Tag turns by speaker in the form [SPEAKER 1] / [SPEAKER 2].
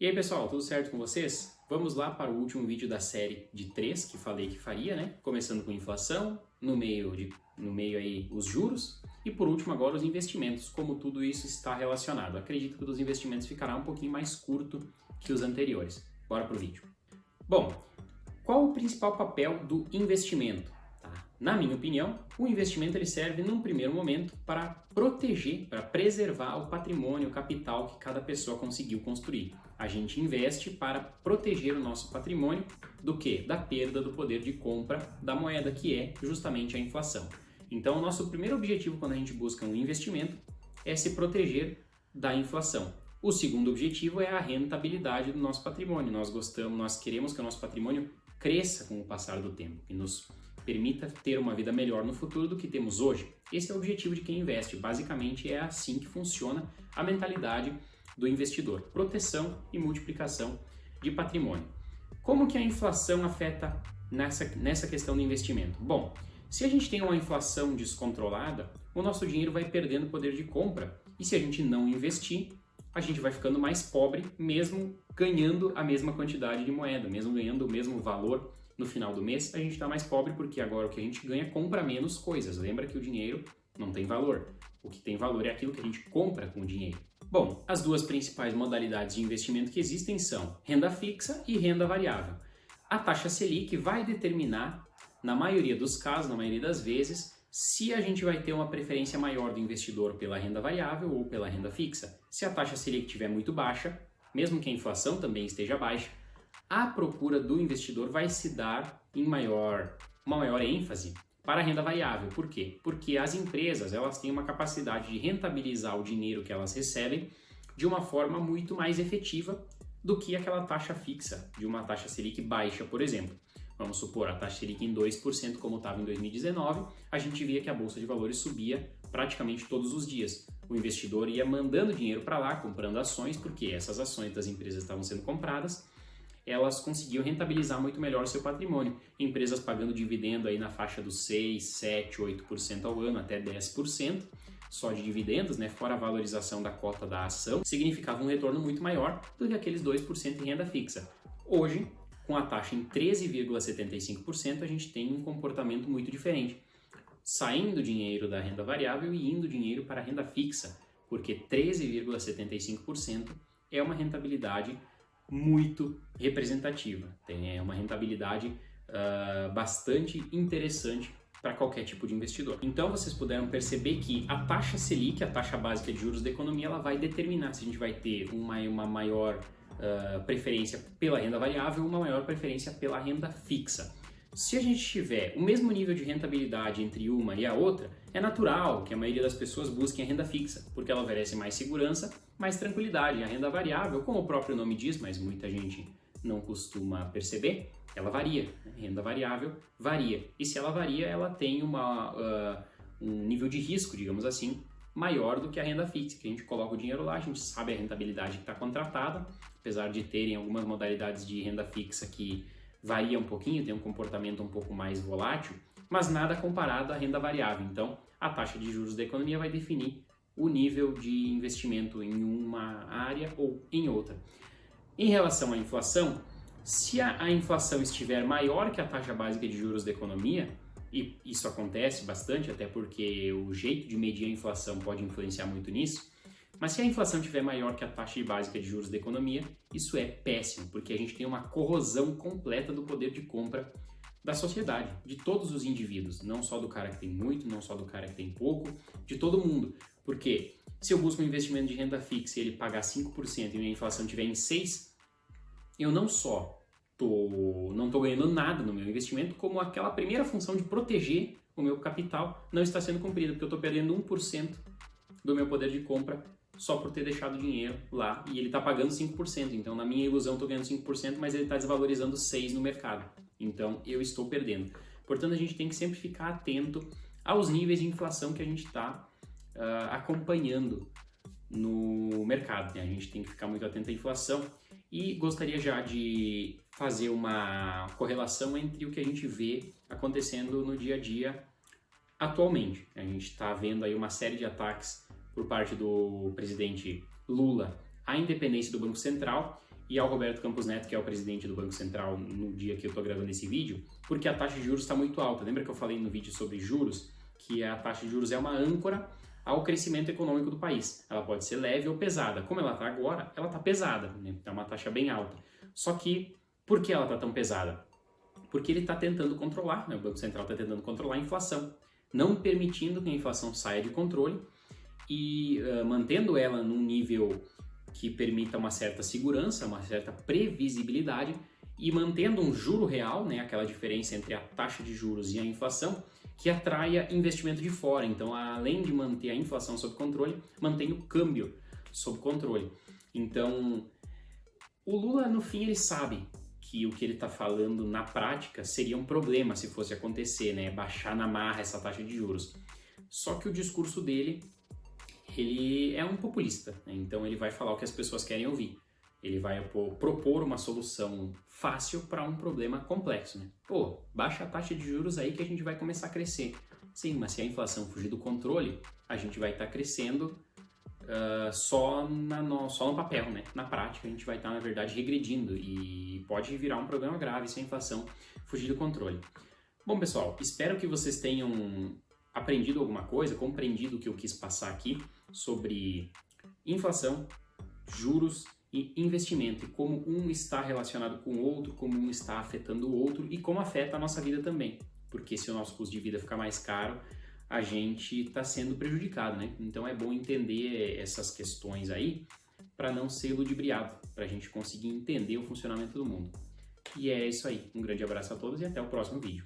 [SPEAKER 1] E aí pessoal, tudo certo com vocês? Vamos lá para o último vídeo da série de 3 que falei que faria, né? Começando com inflação, no meio aí os juros e por último agora os investimentos, como tudo isso está relacionado. Acredito que o dos investimentos ficará um pouquinho mais curto que os anteriores. Bora pro vídeo. Bom, qual o principal papel do investimento? Na minha opinião, o investimento ele serve num primeiro momento para proteger, para preservar o patrimônio, o capital que cada pessoa conseguiu construir. A gente investe para proteger o nosso patrimônio do quê? Da perda do poder de compra da moeda, que é justamente a inflação. Então, o nosso primeiro objetivo quando a gente busca um investimento é se proteger da inflação. O segundo objetivo é a rentabilidade do nosso patrimônio. Nós queremos que o nosso patrimônio cresça com o passar do tempo e nos permita ter uma vida melhor no futuro do que temos hoje. Esse é o objetivo de quem investe. Basicamente é assim que funciona a mentalidade do investidor. Proteção e multiplicação de patrimônio. Como que a inflação afeta nessa questão do investimento? Bom, se a gente tem uma inflação descontrolada, o nosso dinheiro vai perdendo poder de compra. E se a gente não investir, a gente vai ficando mais pobre, mesmo ganhando a mesma quantidade de moeda, mesmo ganhando o mesmo valor no final do mês, a gente está mais pobre porque agora o que a gente ganha compra menos coisas. Lembra que o dinheiro não tem valor. O que tem valor é aquilo que a gente compra com o dinheiro. Bom, as duas principais modalidades de investimento que existem são renda fixa e renda variável. A taxa Selic vai determinar, na maioria dos casos, na maioria das vezes, se a gente vai ter uma preferência maior do investidor pela renda variável ou pela renda fixa. Se a taxa Selic estiver muito baixa, mesmo que a inflação também esteja baixa, a procura do investidor vai se dar em uma maior ênfase para a renda variável. Por quê? Porque as empresas elas têm uma capacidade de rentabilizar o dinheiro que elas recebem de uma forma muito mais efetiva do que aquela taxa fixa, de uma taxa Selic baixa, por exemplo. Vamos supor a taxa Selic em 2%, como estava em 2019, a gente via que a Bolsa de Valores subia praticamente todos os dias. O investidor ia mandando dinheiro para lá, comprando ações, porque essas ações das empresas estavam sendo compradas, elas conseguiam rentabilizar muito melhor o seu patrimônio. Empresas pagando dividendo aí na faixa dos 6, 7, 8% ao ano, até 10%, só de dividendos, né, fora a valorização da cota da ação, significava um retorno muito maior do que aqueles 2% em renda fixa. Hoje, com a taxa em 13,75%, a gente tem um comportamento muito diferente. Saindo dinheiro da renda variável e indo dinheiro para a renda fixa, porque 13,75% é uma rentabilidade muito representativa, é uma rentabilidade bastante interessante para qualquer tipo de investidor. Então vocês puderam perceber que a taxa Selic, a taxa básica de juros da economia, ela vai determinar se a gente vai ter uma maior preferência pela renda variável ou uma maior preferência pela renda fixa. Se a gente tiver o mesmo nível de rentabilidade entre uma e a outra, é natural que a maioria das pessoas busquem a renda fixa, porque ela oferece mais segurança, mais tranquilidade. A renda variável, como o próprio nome diz, mas muita gente não costuma perceber, ela varia. A renda variável varia. E se ela varia, ela tem um nível de risco, digamos assim, maior do que a renda fixa, que a gente coloca o dinheiro lá, a gente sabe a rentabilidade que está contratada, apesar de terem algumas modalidades de renda fixa que varia um pouquinho, tem um comportamento um pouco mais volátil, mas nada comparado à renda variável. Então, a taxa de juros da economia vai definir o nível de investimento em uma área ou em outra. Em relação à inflação, se a inflação estiver maior que a taxa básica de juros da economia, e isso acontece bastante, até porque o jeito de medir a inflação pode influenciar muito nisso, mas se a inflação estiver maior que a taxa básica de juros da economia, isso é péssimo, porque a gente tem uma corrosão completa do poder de compra da sociedade, de todos os indivíduos, não só do cara que tem muito, não só do cara que tem pouco, de todo mundo. Porque se eu busco um investimento de renda fixa e ele pagar 5% e a inflação estiver em 6%, eu não só não estou ganhando nada no meu investimento, como aquela primeira função de proteger o meu capital não está sendo cumprida, porque eu estou perdendo 1% do meu poder de compra só por ter deixado o dinheiro lá e ele está pagando 5%. Então, na minha ilusão, estou ganhando 5%, mas ele está desvalorizando 6% no mercado. Então, eu estou perdendo. Portanto, a gente tem que sempre ficar atento aos níveis de inflação que a gente está acompanhando no mercado, né? A gente tem que ficar muito atento à inflação e gostaria já de fazer uma correlação entre o que a gente vê acontecendo no dia a dia atualmente. A gente está vendo aí uma série de ataques por parte do presidente Lula à independência do Banco Central e ao Roberto Campos Neto, que é o presidente do Banco Central, no dia que eu estou gravando esse vídeo, porque a taxa de juros está muito alta. Lembra que eu falei no vídeo sobre juros, que a taxa de juros é uma âncora ao crescimento econômico do país. Ela pode ser leve ou pesada. Como ela está agora, ela está pesada, né? É uma taxa bem alta. Só que, por que ela está tão pesada? Porque ele está tentando controlar, né? O Banco Central está tentando controlar a inflação, não permitindo que a inflação saia de controle e mantendo ela num nível que permita uma certa segurança, uma certa previsibilidade e mantendo um juro real, né, aquela diferença entre a taxa de juros e a inflação, que atraia investimento de fora. Então, além de manter a inflação sob controle, mantém o câmbio sob controle. Então, o Lula, no fim, ele sabe que o que ele está falando na prática seria um problema se fosse acontecer, né, baixar na marra essa taxa de juros. Só que o discurso dele, ele é um populista, né? Então ele vai falar o que as pessoas querem ouvir. Ele vai propor uma solução fácil para um problema complexo, né? Pô, baixa a taxa de juros aí que a gente vai começar a crescer. Sim, mas se a inflação fugir do controle, a gente vai estar crescendo só no papel, né? Na prática, a gente vai estar, na verdade, regredindo e pode virar um problema grave se a inflação fugir do controle. Bom, pessoal, espero que vocês tenham aprendido alguma coisa, compreendido o que eu quis passar aqui sobre inflação, juros e investimento, e como um está relacionado com o outro, como um está afetando o outro e como afeta a nossa vida também. Porque se o nosso custo de vida ficar mais caro, a gente está sendo prejudicado, né? Então é bom entender essas questões aí para não ser ludibriado, para a gente conseguir entender o funcionamento do mundo. E é isso aí. Um grande abraço a todos e até o próximo vídeo.